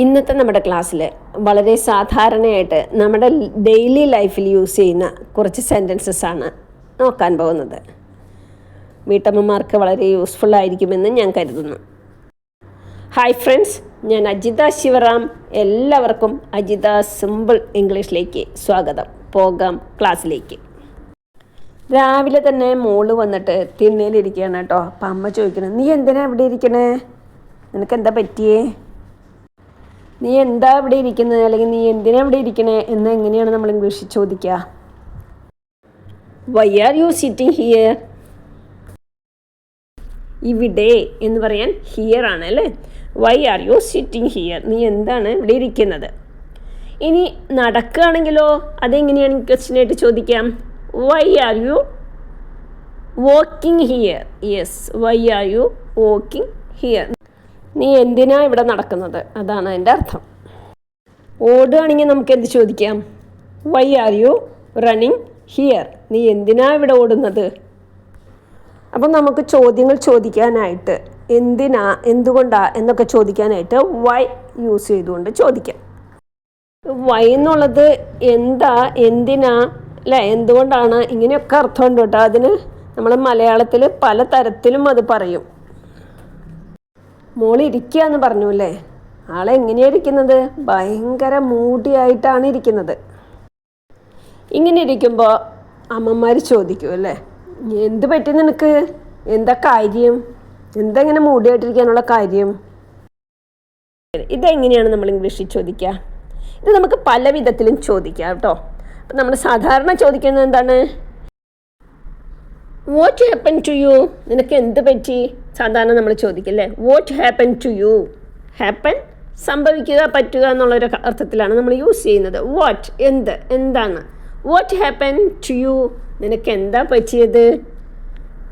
ഇന്നത്തെ നമ്മുടെ ക്ലാസ്സിൽ വളരെ സാധാരണയായിട്ട് നമ്മുടെ ഡെയിലി ലൈഫിൽ യൂസ് ചെയ്യുന്ന കുറച്ച് സെൻറ്റൻസസ് ആണ് നോക്കാൻ പോകുന്നത്. വീട്ടമ്മമാർക്ക് വളരെ യൂസ്ഫുൾ ആയിരിക്കുമെന്ന് ഞാൻ കരുതുന്നു. ഹായ് ഫ്രണ്ട്സ്, ഞാൻ അജിത ശിവറാം. എല്ലാവർക്കും അജിത സിമ്പിൾ ഇംഗ്ലീഷിലേക്ക് സ്വാഗതം. പോകാം ക്ലാസ്സിലേക്ക്. രാവിലെ തന്നെ മോള് വന്നിട്ട് തിണ്ണയിലിരിക്കുകയാണ് കേട്ടോ. അപ്പം അമ്മ ചോദിക്കണം, നീ എന്തിനാ ഇവിടെ ഇരിക്കണേ? നിനക്കെന്താ പറ്റിയേ? നീ എന്താ ഇവിടെ ഇരിക്കുന്നത്, അല്ലെങ്കിൽ നീ എന്തിനാ ഇവിടെ ഇരിക്കണേ എന്ന് എങ്ങനെയാണ് നമ്മൾ ഇംഗ്ലീഷിൽ ചോദിക്കുക? Why are you sitting here? ഇവിടെ എന്ന് പറയാൻ ഹിയർ ആണ് അല്ലേ. Why are you sitting here? നീ എന്താണ് ഇവിടെ ഇരിക്കുന്നത്? ഇനി നടക്കുകയാണെങ്കിലോ അതെങ്ങനെയാണ് ക്വസ്റ്റ്യനായിട്ട് ചോദിക്കാം? Why are you walking here? Yes, why are you walking here? നീ എന്തിനാ ഇവിടെ നടക്കുന്നത്, അതാണ് അതിൻ്റെ അർത്ഥം. ഓടുകയാണെങ്കിൽ നമുക്ക് എന്ത് ചോദിക്കാം? Why are you running here? നീ എന്തിനാ ഇവിടെ ഓടുന്നത്? അപ്പം നമുക്ക് ചോദ്യങ്ങൾ ചോദിക്കാനായിട്ട് എന്തിനാ, എന്തുകൊണ്ടാ എന്നൊക്കെ ചോദിക്കാനായിട്ട് വൈ യൂസ് ചെയ്തുകൊണ്ട് ചോദിക്കാം. വൈ എന്നുള്ളത് എന്താ, എന്തിനാ, അല്ലേ, എന്തുകൊണ്ടാണ്, ഇങ്ങനെയൊക്കെ അർത്ഥമുണ്ട് കേട്ടോ. അതിന് നമ്മൾ മലയാളത്തിൽ പല തരത്തിലും അത് പറയും. മോള് ഇരിക്കുക എന്ന് പറഞ്ഞു അല്ലേ. ആളെങ്ങനെയാണ് ഇരിക്കുന്നത്? ഭയങ്കര മൂടിയായിട്ടാണ് ഇരിക്കുന്നത്. ഇങ്ങനെ ഇരിക്കുമ്പോൾ അമ്മമാർ ചോദിക്കും അല്ലേ, എന്ത് പറ്റി നിനക്ക്? എന്താ കാര്യം? എന്തെങ്ങനെ മൂടിയായിട്ടിരിക്കാനുള്ള കാര്യം? ഇതെങ്ങനെയാണ് നമ്മൾ ഇംഗ്ലീഷിൽ ചോദിക്കുക? ഇത് നമുക്ക് പല വിധത്തിലും ചോദിക്കാം കേട്ടോ. അപ്പം നമ്മൾ സാധാരണ ചോദിക്കുന്നത് എന്താണ്? What happen to you? നിനക്ക് എന്ത് പറ്റി? സാധാരണ നമ്മൾ ചോദിക്കില്ലേ, what happen to you? Happen സംഭവിക്കുക, പറ്റുക എന്നുള്ളൊരു അർത്ഥത്തിലാണ് നമ്മൾ യൂസ് ചെയ്യുന്നത്. വാട്ട് എന്ത്, എന്താണ്. What happen to you? നിനക്ക് എന്താ പറ്റിയത്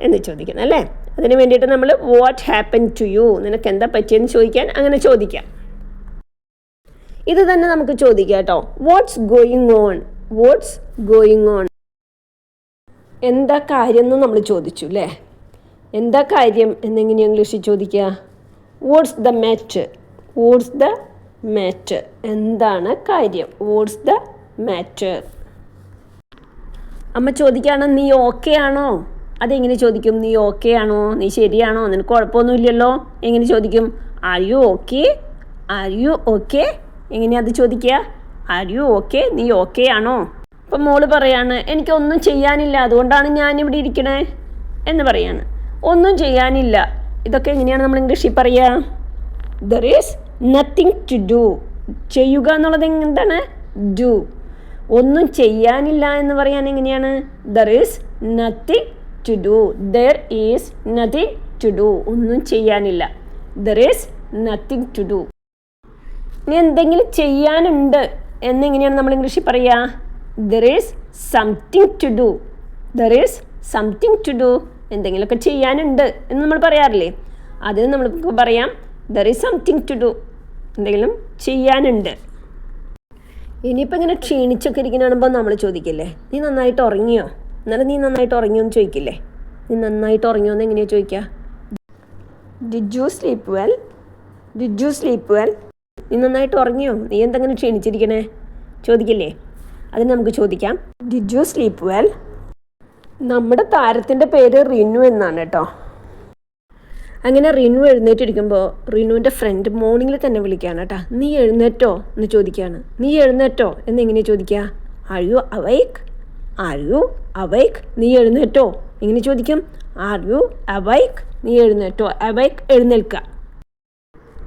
എന്ന് ചോദിക്കുന്നത് അല്ലേ. അതിന് വേണ്ടിയിട്ട് നമ്മൾ വാട്ട് ഹാപ്പൻ ടു യു, നിനക്ക് എന്താ പറ്റിയെന്ന് ചോദിക്കാൻ അങ്ങനെ ചോദിക്കാം. ഇത് തന്നെ നമുക്ക് ചോദിക്കാം കേട്ടോ. Watts going on? Watts going on? എന്താ കാര്യം എന്ന് നമ്മൾ ചോദിച്ചു അല്ലേ. എന്താ കാര്യം എന്നെങ്ങനെയാണ് ഇംഗ്ലീഷിൽ ചോദിക്കുക? What's the matter? What's the matter? എന്താണ് കാര്യം? What's the matter? അമ്മ ചോദിക്കുകയാണ്, നീ ഓക്കെ ആണോ? അതെങ്ങനെ ചോദിക്കും? നീ ഓക്കെ ആണോ? നീ ശരിയാണോ? നിനക്ക് കുഴപ്പമൊന്നുമില്ലല്ലോ? എങ്ങനെ ചോദിക്കും? Are you okay? Are you okay? എങ്ങനെയാണ് അത് ചോദിക്കുക? Are you okay? നീ ഓക്കെ ആണോ? അപ്പം മോള് പറയാണ്, എനിക്കൊന്നും ചെയ്യാനില്ല, അതുകൊണ്ടാണ് ഞാനിവിടെ ഇരിക്കണേ എന്ന് പറയാണ്. ഒന്നും ചെയ്യാനില്ല, ഇതൊക്കെ എങ്ങനെയാണ് നമ്മൾ ഇംഗ്ലീഷിൽ പറയുക? There is nothing to do. ചെയ്യുക എന്നുള്ളത് എന്താണ്? ഡു. ഒന്നും ചെയ്യാനില്ല എന്ന് പറയാൻ എങ്ങനെയാണ്? There is nothing to do. There is nothing to do. ഒന്നും ചെയ്യാനില്ല. There is nothing to do. ഇനി എന്തെങ്കിലും ചെയ്യാനുണ്ട് എന്നെങ്ങനെയാണ് നമ്മൾ ഇംഗ്ലീഷിൽ പറയുക? There is something to do. There is something to do. എന്തെങ്കിലുമൊക്കെ ചെയ്യാനുണ്ട് എന്ന് നമ്മൾ പറയാറില്ലേ, അതിന് നമ്മൾക്ക് പറയാം there is something to do. എന്തെങ്കിലും ചെയ്യാനുണ്ട്. ഇനിയിപ്പോൾ ഇങ്ങനെ ക്ഷീണിച്ചൊക്കെ ഇരിക്കുന്നതാകുമ്പോൾ നമ്മൾ ചോദിക്കില്ലേ, നീ നന്നായിട്ട് ഉറങ്ങിയോ? എന്നാലും നീ നന്നായിട്ട് ഉറങ്ങിയോ എന്ന് ചോദിക്കില്ലേ. നീ നന്നായിട്ട് ഉറങ്ങിയോ എന്ന് എങ്ങനെയാണ് ചോദിക്കുക? Did you sleep well? Did you sleep well? നീ നന്നായിട്ട് ഉറങ്ങിയോ? നീ എന്തെങ്കിലും ക്ഷീണിച്ചിരിക്കണേ ചോദിക്കില്ലേ. അതിന് നമുക്ക് ചോദിക്കാം ഡിഡ് യു സ്ലീപ്പ് വെൽ? നമ്മുടെ താരത്തിൻ്റെ പേര് റിനു എന്നാണ് കേട്ടോ. അങ്ങനെ റിനു എഴുന്നേറ്റിരിക്കുമ്പോൾ റിനുവിൻ്റെ ഫ്രണ്ട് മോർണിംഗിൽ തന്നെ വിളിക്കുകയാണ് കേട്ടോ. നീ എഴുന്നേറ്റോ എന്ന് ചോദിക്കുകയാണ്. നീ എഴുന്നേറ്റോ എന്നെങ്ങനെ ചോദിക്കുക? Are you awake? Are you awake? നീ എഴുന്നേറ്റോ എങ്ങനെ ചോദിക്കും? Are you awake? നീ എഴുന്നേറ്റോ? അവൈക്ക് എഴുന്നേൽക്കുക.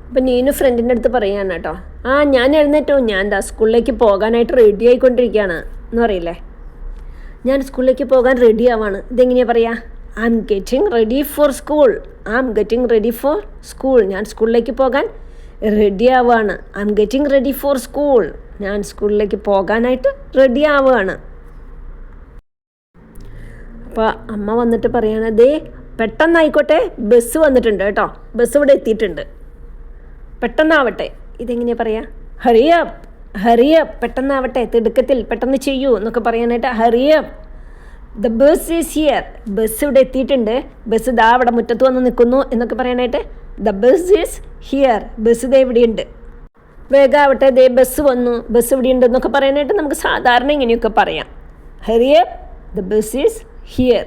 അപ്പം നീനു ഫ്രണ്ടിൻ്റെ അടുത്ത് പറയുകയാണ് കേട്ടോ, ഞാൻ എഴുന്നേറ്റോ, ഞാൻ എന്താ സ്കൂളിലേക്ക് പോകാനായിട്ട് റെഡി ആയിക്കൊണ്ടിരിക്കുകയാണ് എന്ന് പറയില്ലേ. ഞാൻ സ്കൂളിലേക്ക് പോകാൻ റെഡി ആവാണ്. ഇതെങ്ങനെയാണ് പറയുക? I am getting ready for school. I am getting ready for school. ഞാൻ സ്കൂളിലേക്ക് പോകാൻ റെഡി ആവുകയാണ്. I am getting ready for school. ഞാൻ സ്കൂളിലേക്ക് പോകാനായിട്ട് റെഡി ആവുകയാണ്. അപ്പോൾ അമ്മ വന്നിട്ട് പറയാണ്, ദേ പെട്ടെന്നായിക്കോട്ടെ, ബസ് വന്നിട്ടുണ്ട് കേട്ടോ, ബസ് ഇവിടെ എത്തിയിട്ടുണ്ട്, പെട്ടെന്നാവട്ടെ. ഇതെങ്ങനെയാണ് പറയുക? ഹറിയപ്പ്, ഹറിയപ്പ്, പെട്ടെന്നാവട്ടെ, തിടുക്കത്തിൽ പെട്ടെന്ന് ചെയ്യൂ എന്നൊക്കെ പറയാനായിട്ട് ഹറിയപ്പ്. The bus is here. Bus ഇവിടെ എത്തിയിട്ടുണ്ട്, ബസ് ദാ അവിടെ മുറ്റത്ത് വന്ന് നിൽക്കുന്നു എന്നൊക്കെ പറയാനായിട്ട് the bus is here. Bus ദേ ഇവിടെയുണ്ട്. വേഗാവട്ടെ, ദേ ബസ് വന്നു, ബസ് ഇവിടെ ഉണ്ടെന്നൊക്കെ പറയാനായിട്ട് നമുക്ക് സാധാരണ ഇങ്ങനെയൊക്കെ പറയാം. Hurry up, the bus is here.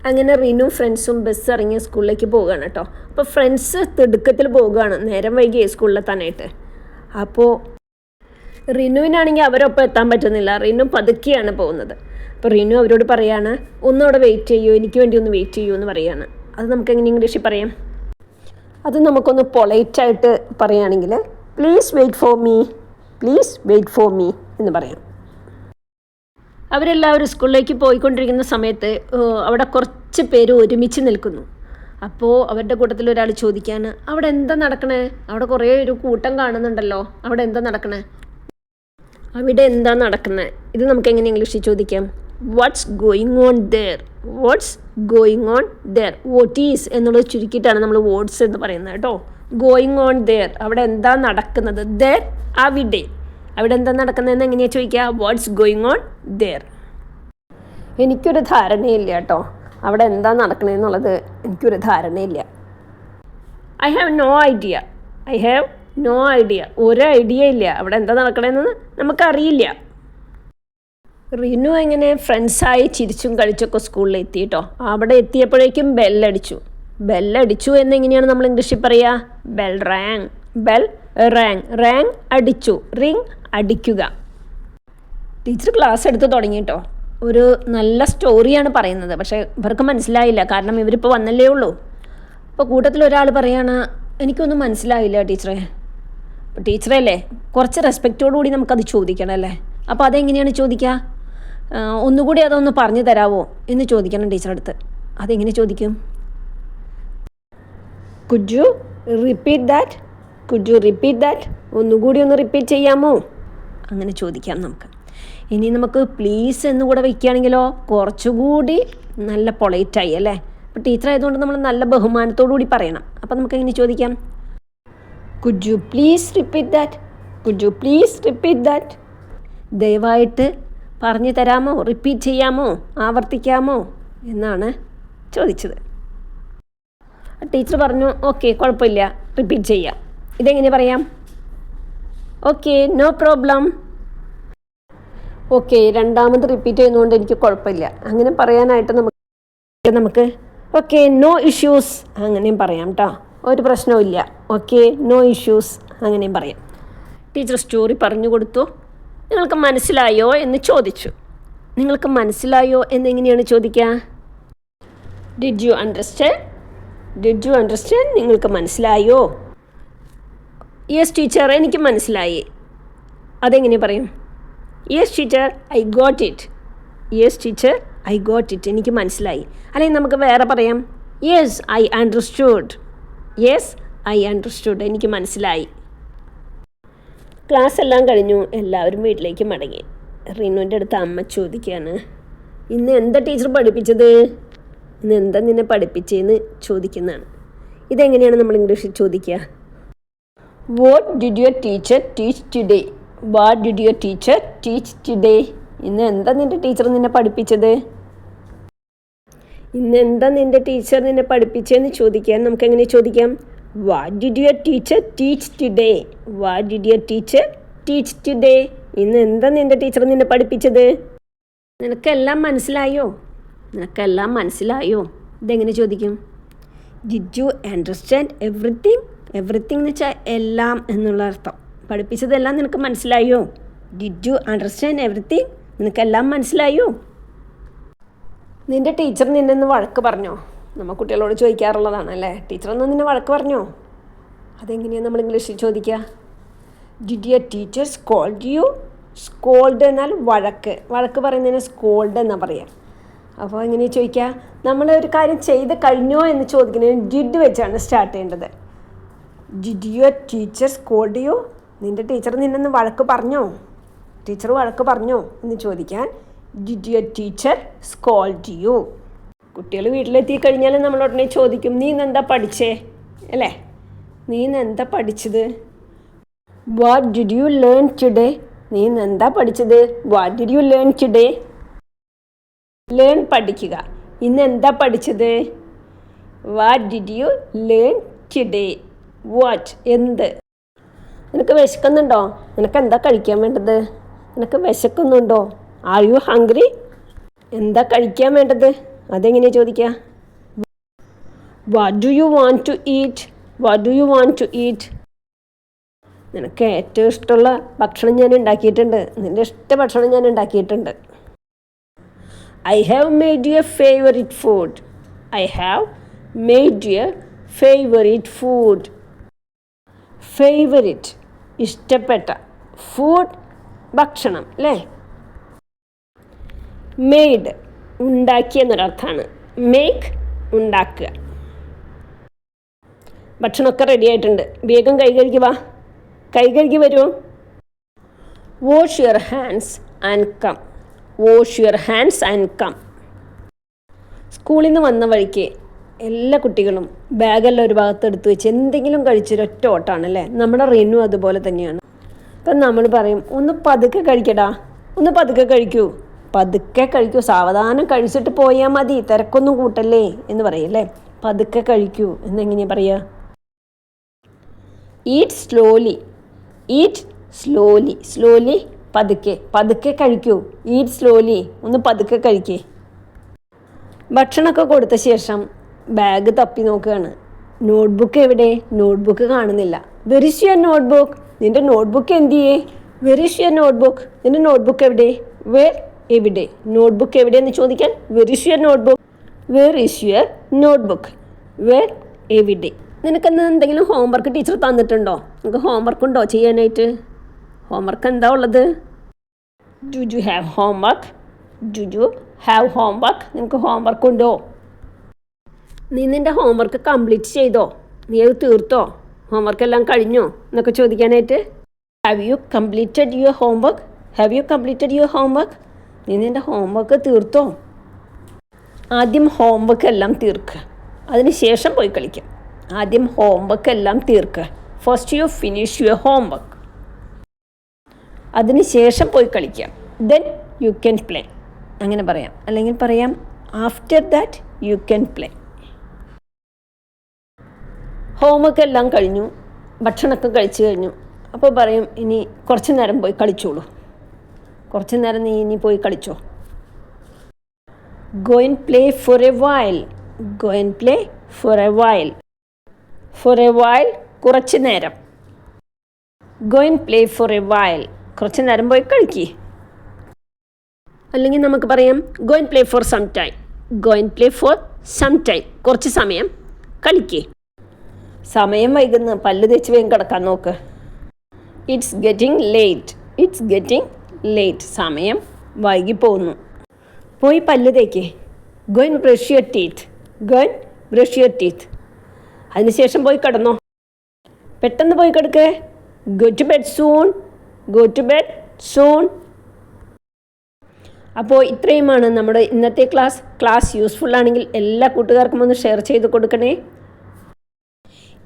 അങ്ങനെ റിനും ഫ്രണ്ട്സും ബസ് ഇറങ്ങി സ്കൂളിലേക്ക് പോവുകയാണ് കേട്ടോ. അപ്പോൾ ഫ്രണ്ട്സ് തിടുക്കത്തിൽ പോവുകയാണ്, നേരം വൈകി സ്കൂളിലെത്താനായിട്ട്. അപ്പോൾ റിനുവിനാണെങ്കിൽ അവരൊപ്പം എത്താൻ പറ്റുന്നില്ല. റിനു പതുക്കെയാണ് പോകുന്നത്. അപ്പോൾ റിനു അവരോട് പറയാണ്, ഒന്നവിടെ വെയിറ്റ് ചെയ്യൂ, എനിക്ക് വേണ്ടി ഒന്ന് വെയിറ്റ് ചെയ്യൂ എന്ന് പറയാണ്. അത് നമുക്ക് എങ്ങനെ ഇംഗ്ലീഷിൽ പറയാം? അത് നമുക്കൊന്ന് പൊളൈറ്റായിട്ട് പറയുകയാണെങ്കിൽ please wait for me, please wait for me എന്ന് പറയാം. അവരെല്ലാവരും സ്കൂളിലേക്ക് പോയിക്കൊണ്ടിരിക്കുന്ന സമയത്ത് അവിടെ കുറച്ച് പേര് ഒരുമിച്ച് നിൽക്കുന്നു. അപ്പോൾ അവരുടെ കൂട്ടത്തിൽ ഒരാൾ ചോദിക്കുകയാണ്, അവിടെ എന്താ നടക്കണേ? അവിടെ കുറേ ഒരു കൂട്ടം കാണുന്നുണ്ടല്ലോ, അവിടെ എന്താ നടക്കണേ? അവിടെ എന്താ നടക്കുന്നത്? ഇത് നമുക്ക് എങ്ങനെ ഇംഗ്ലീഷിൽ ചോദിക്കാം? Watts going on there, watts going on there. What is എന്നുള്ളത് ചുരുക്കിയിട്ടാണ് നമ്മൾ വേർഡ്സ് എന്ന് പറയുന്നത് കേട്ടോ. ഗോയിങ് ഓൺ ദെയർ, അവിടെ എന്താ നടക്കുന്നത്? ദെയർ, അവിടെ. അവിടെ എന്താ നടക്കുന്നതെന്ന് എങ്ങനെയാണ് ചോദിക്കുക? What's going on there. എനിക്കൊരു ധാരണയില്ല കേട്ടോ, അവിടെ എന്താ നടക്കണമെന്നുള്ളത് എനിക്കൊരു ധാരണയില്ല. I have no idea, I have no idea. ഒരു ഐഡിയ ഇല്ല, അവിടെ എന്താ നടക്കണമെന്ന് നമുക്കറിയില്ല. റിനു എങ്ങനെ ഫ്രണ്ട്സായി ചിരിച്ചും കളിച്ചൊക്കെ സ്കൂളിൽ എത്തി കേട്ടോ. അവിടെ എത്തിയപ്പോഴേക്കും ബെല്ലടിച്ചു. ബെല്ലടിച്ചു എന്നെങ്ങനെയാണ് നമ്മൾ ഇംഗ്ലീഷിൽ പറയുക? Bell rang, bell rang, rang അടിച്ചു, റിങ് അടിക്കുക. ടീച്ചർ ക്ലാസ് എടുത്ത് തുടങ്ങി കേട്ടോ. ഒരു നല്ല സ്റ്റോറിയാണ് പറയുന്നത്, പക്ഷേ ഇവർക്ക് മനസ്സിലായില്ല, കാരണം ഇവരിപ്പോൾ വന്നല്ലേ ഉള്ളൂ. അപ്പോൾ കൂട്ടത്തിൽ ഒരാൾ പറയാണ്, എനിക്കൊന്നും മനസ്സിലായില്ല ടീച്ചറെ. അപ്പോൾ ടീച്ചറല്ലേ, കുറച്ച് റെസ്പെക്റ്റോടുകൂടി നമുക്കത് ചോദിക്കണം അല്ലേ. അപ്പോൾ അതെങ്ങനെയാണ് ചോദിക്കുക? ഒന്നുകൂടി അതൊന്ന് പറഞ്ഞു തരാമോ എന്ന് ചോദിക്കണം ടീച്ചറടുത്ത്. അതെങ്ങനെ ചോദിക്കും? Could you repeat that, could you repeat that, ഒന്നുകൂടി ഒന്ന് റിപ്പീറ്റ് ചെയ്യാമോ? അങ്ങനെ ചോദിക്കാം നമുക്ക്. ഇനി നമുക്ക് പ്ലീസ് എന്നുകൂടെ വയ്ക്കുകയാണെങ്കിലോ കുറച്ചുകൂടി നല്ല പൊളൈറ്റായി അല്ലേ. അപ്പോൾ ടീച്ചർ ആയതുകൊണ്ട് നമ്മൾ നല്ല ബഹുമാനത്തോടു കൂടി പറയണം. അപ്പോൾ നമുക്ക് എങ്ങനെ ചോദിക്കാം? Could you please repeat that, could you please repeat that. ദയവായിട്ട് പറഞ്ഞു തരാമോ, റിപ്പീറ്റ് ചെയ്യാമോ, ആവർത്തിക്കാമോ എന്നാണ് ചോദിച്ചത്. ടീച്ചർ പറഞ്ഞു, ഓക്കെ കുഴപ്പമില്ല, റിപ്പീറ്റ് ചെയ്യാം. ഇതെങ്ങനെ പറയാം? Okay, no problem. ഓക്കെ, രണ്ടാമത് റിപ്പീറ്റ് ചെയ്യുന്നതുകൊണ്ട് എനിക്ക് കുഴപ്പമില്ല, അങ്ങനെ പറയാനായിട്ട് നമുക്ക് ഓക്കെ, നോ ഇഷ്യൂസ് അങ്ങനെയും പറയാം കേട്ടോ. ഒരു പ്രശ്നവും ഇല്ല. ഓക്കെ, നോ ഇഷ്യൂസ് അങ്ങനെയും പറയാം. ടീച്ചർ സ്റ്റോറി പറഞ്ഞു കൊടുത്തു. നിങ്ങൾക്ക് മനസ്സിലായോ എന്ന് ചോദിച്ചു. നിങ്ങൾക്ക് മനസ്സിലായോ എന്നെങ്ങനെയാണ് ചോദിക്കുക? Did you understand, did you understand, നിങ്ങൾക്ക് മനസ്സിലായോ? യെസ് ടീച്ചർ, എനിക്ക് മനസ്സിലായി. അതെങ്ങനെ പറയും? Yes teacher, I got it. Yes teacher, I got it, എനിക്ക് മനസ്സിലായി. അല്ലെങ്കിൽ നമുക്ക് വേറെ പറയാം, yes I understood, yes I understood, എനിക്ക് മനസ്സിലായി. ക്ലാസ് എല്ലാം കഴിഞ്ഞു, എല്ലാവരും വീട്ടിലേക്ക് മടങ്ങി. റിനുവിൻ്റെ അടുത്ത് അമ്മ ചോദിക്കുകയാണ്, ഇന്ന് എന്താ ടീച്ചർ പഠിപ്പിച്ചത്, ഇന്ന് എന്താ നിന്നെ പഠിപ്പിച്ചതെന്ന് ചോദിക്കുന്നതാണ്. ഇതെങ്ങനെയാണ് നമ്മൾ ഇംഗ്ലീഷിൽ ചോദിക്കുക? What did your teacher teach today, what did your teacher teach today. ഇന്ന് എന്താ നിൻ്റെ ടീച്ചർ നിന്നെ പഠിപ്പിച്ചത്, ഇന്ന് എന്താ നിൻ്റെ ടീച്ചർ നിന്നെ പഠിപ്പിച്ചതെന്ന് ചോദിക്കാൻ നമുക്ക് എങ്ങനെ ചോദിക്കാം? What did your teacher teach today, what did your teacher teach today. ഇന്ന് എന്താ നിൻ്റെ ടീച്ചർ നിന്നെ പഠിപ്പിച്ചത്? നിനക്കെല്ലാം മനസ്സിലായോ, നിനക്കെല്ലാം മനസ്സിലായോ. ഇതെങ്ങനെ ചോദിക്കും? Did you understand everything, everything എന്ന് വെച്ചാൽ എല്ലാം എന്നുള്ള അർത്ഥം. പഠിപ്പിച്ചതെല്ലാം നിനക്ക് മനസ്സിലായോ? ഡിഡ് യു അണ്ടർസ്റ്റാൻഡ് എവറിത്തിങ്, നിനക്കെല്ലാം മനസ്സിലായോ? നിൻ്റെ ടീച്ചർ നിന്നെ വഴക്ക് പറഞ്ഞോ? നമ്മൾ കുട്ടികളോട് ചോദിക്കാറുള്ളതാണ് അല്ലേ, ടീച്ചറൊന്ന് നിന്നെ വഴക്ക് പറഞ്ഞോ? അതെങ്ങനെയാണ് നമ്മൾ ഇംഗ്ലീഷിൽ ചോദിക്കുക? Did your teacher scold you. Scold എന്നാൽ വഴക്ക്, വഴക്ക് പറയുന്നതിന് സ്കോൾഡ് എന്നാണ് പറയുക. അപ്പോൾ എങ്ങനെയാണ് ചോദിക്കുക? നമ്മൾ ഒരു കാര്യം ചെയ്ത് കഴിഞ്ഞോ എന്ന് ചോദിക്കുന്നതിന് ഡിഡ് വെച്ചാണ് സ്റ്റാർട്ട് ചെയ്യേണ്ടത്. Did your teacher scold you, നിൻ്റെ ടീച്ചർ നിന്നൊന്ന് വഴക്ക് പറഞ്ഞോ, ടീച്ചർ വഴക്ക് പറഞ്ഞോ എന്ന് ചോദിക്കാൻ did your teacher scold you. കുട്ടികൾ വീട്ടിലെത്തി കഴിഞ്ഞാൽ നമ്മൾ ഉടനെ ചോദിക്കും, നീ ഇന്നെന്താ പഠിച്ചേ അല്ലേ, നീ ഇന്നെന്താ പഠിച്ചത്? What did you learn today, നീ ഇന്നെന്താ പഠിച്ചത്? What did you learn today. Learn പഠിക്കുക. ഇന്ന് എന്താ പഠിച്ചത്? What did you learn today. What എന്ത്. നിനക്ക് വിശക്കുന്നുണ്ടോ? നിനക്ക് എന്താ കഴിക്കാൻ വേണ്ടത്? നിനക്ക് വിശക്കുന്നുണ്ടോ? Are you hungry? എന്താ കഴിക്കാൻ വേണ്ടത്? അതെങ്ങനെയാണ് ചോദിക്കുക? What do you want to eat? What do you want to eat? നിനക്ക് ഏറ്റവും ഇഷ്ടമുള്ള ഭക്ഷണം ഞാൻ ഉണ്ടാക്കിയിട്ടുണ്ട്. നിൻ്റെ ഇഷ്ട ഭക്ഷണം ഞാൻ ഉണ്ടാക്കിയിട്ടുണ്ട്. I have made your favourite food. I have made your favourite food. Favourite ഇഷ്ടപ്പെട്ട, ഫുഡ് ഭക്ഷണം അല്ലേ? മെയ്ഡ് ഉണ്ടാക്കിയ എന്നൊരർത്ഥമാണ്. മേക്ക് ഉണ്ടാക്കുക. ഭക്ഷണമൊക്കെ റെഡി ആയിട്ടുണ്ട്. വേഗം കൈ കഴുകി വാ. കൈ കഴുകി വരുമോ? Wash your hands and come. Wash your hands and come. സ്കൂളിൽ നിന്ന് വന്ന വഴിക്ക് എല്ലാ കുട്ടികളും ബാഗെല്ലാം ഒരു ഭാഗത്ത് എടുത്ത് വെച്ച് എന്തെങ്കിലും കഴിച്ചൊരൊറ്റ ഓട്ടാണല്ലേ? നമ്മുടെ റിനു അതുപോലെ തന്നെയാണ്. അപ്പം നമ്മൾ പറയും, ഒന്ന് പതുക്കെ കഴിക്കടാ, ഒന്ന് പതുക്കെ കഴിക്കൂ. പതുക്കെ കഴിക്കൂ, സാവധാനം കഴിച്ചിട്ട് പോയാൽ മതി, തിരക്കൊന്നും കൂട്ടല്ലേ എന്ന് പറയല്ലേ. പതുക്കെ കഴിക്കൂ എന്നെങ്ങനെയാണ് പറയുക? Eat slowly. Eat slowly. Slowly പതുക്കെ. പതുക്കെ കഴിക്കൂ. Eat slowly. ഒന്ന് പതുക്കെ കഴിക്കേ. ഭക്ഷണമൊക്കെ കൊടുത്ത ശേഷം ബാഗ് തപ്പി നോക്കുകയാണ്. നോട്ട്ബുക്ക് എവിടെ? നോട്ട്ബുക്ക് കാണുന്നില്ല. Where is your notebook? നിൻ്റെ നോട്ട്ബുക്ക് എന്ത് ചെയ്യേ? Where is your notebook? നിൻ്റെ നോട്ട്ബുക്ക് എവിടെ? വെർ എവിടെ? നോട്ട്ബുക്ക് എവിടെയെന്ന് ചോദിക്കാൻ where is your notebook? Where is your notebook? Where എവിടെ? നിനക്കെന്ന് എന്തെങ്കിലും ഹോംവർക്ക് ടീച്ചർ തന്നിട്ടുണ്ടോ? നിനക്ക് ഹോംവർക്ക് ഉണ്ടോ ചെയ്യാനായിട്ട്? ഹോംവർക്ക് എന്താ ഉള്ളത്? Do you have homework? Do you have homework? നിനക്ക് ഹോംവർക്ക് ഉണ്ടോ? നീ നിൻ്റെ ഹോംവർക്ക് കംപ്ലീറ്റ് ചെയ്തോ? നീ അത് തീർത്തോ? ഹോംവർക്ക് എല്ലാം കഴിഞ്ഞോ എന്നൊക്കെ ചോദിക്കാനായിട്ട്. Have you completed your homework? Have you completed your homework? നീ നിൻ്റെ ഹോംവർക്ക് തീർത്തോ? ആദ്യം ഹോംവർക്ക് എല്ലാം തീർക്കുക, അതിന് ശേഷം പോയി കളിക്കാം. ആദ്യം ഹോംവർക്ക് എല്ലാം തീർക്കുക. First you finish your homework, അതിന് ശേഷം പോയി കളിക്കാം. Then you can play. അങ്ങനെ പറയാം. അല്ലെങ്കിൽ പറയാം after that you can play. Homework എല്ലാം കഴിഞ്ഞു, ഭക്ഷണമൊക്കെ കഴിച്ചു കഴിഞ്ഞു. അപ്പോൾ പറയും ഇനി കുറച്ച് നേരം പോയി കളിച്ചോളൂ. കുറച്ച് നേരം നീ ഇനി പോയി കളിച്ചോ. Go and play for a while. Go and play for a while. For a while കുറച്ച് നേരം. Go and play for a while കുറച്ച് നേരം പോയി കളിക്കേ. അല്ലെങ്കിൽ നമുക്ക് പറയാം go and play for some time. Go and play for some time കുറച്ച് സമയം കളിക്കേ. സമയം വൈകുന്നു, പല്ല് തേച്ച് വേഗം കിടക്കാൻ നോക്ക്. It's getting late. It's getting late സമയം വൈകി പോകുന്നു. പോയി പല്ല് തേക്കേ. Go and brush your teeth. Go and brush your teeth. അതിനുശേഷം പോയി കിടന്നോ. പെട്ടെന്ന് പോയി കിടക്കേ. Go to bed soon. Go to bed soon. അപ്പോൾ ഇത്രയുമാണ് നമ്മുടെ ഇന്നത്തെ ക്ലാസ് യൂസ്ഫുൾ ആണെങ്കിൽ എല്ലാ കൂട്ടുകാർക്കും ഒന്ന് ഷെയർ ചെയ്ത് കൊടുക്കണേ.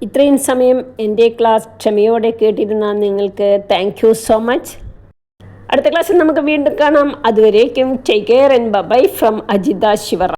ഇത്രയും സമയം എൻ്റെ ക്ലാസ് ക്ഷമയോടെ കേട്ടിരുന്ന നിങ്ങൾക്ക് താങ്ക് യു സോ മച്ച്. അടുത്ത ക്ലാസ്സിൽ നമുക്ക് വീണ്ടും കാണാം. അതുവരേക്കും take care and bye from Ajitha Sivaram.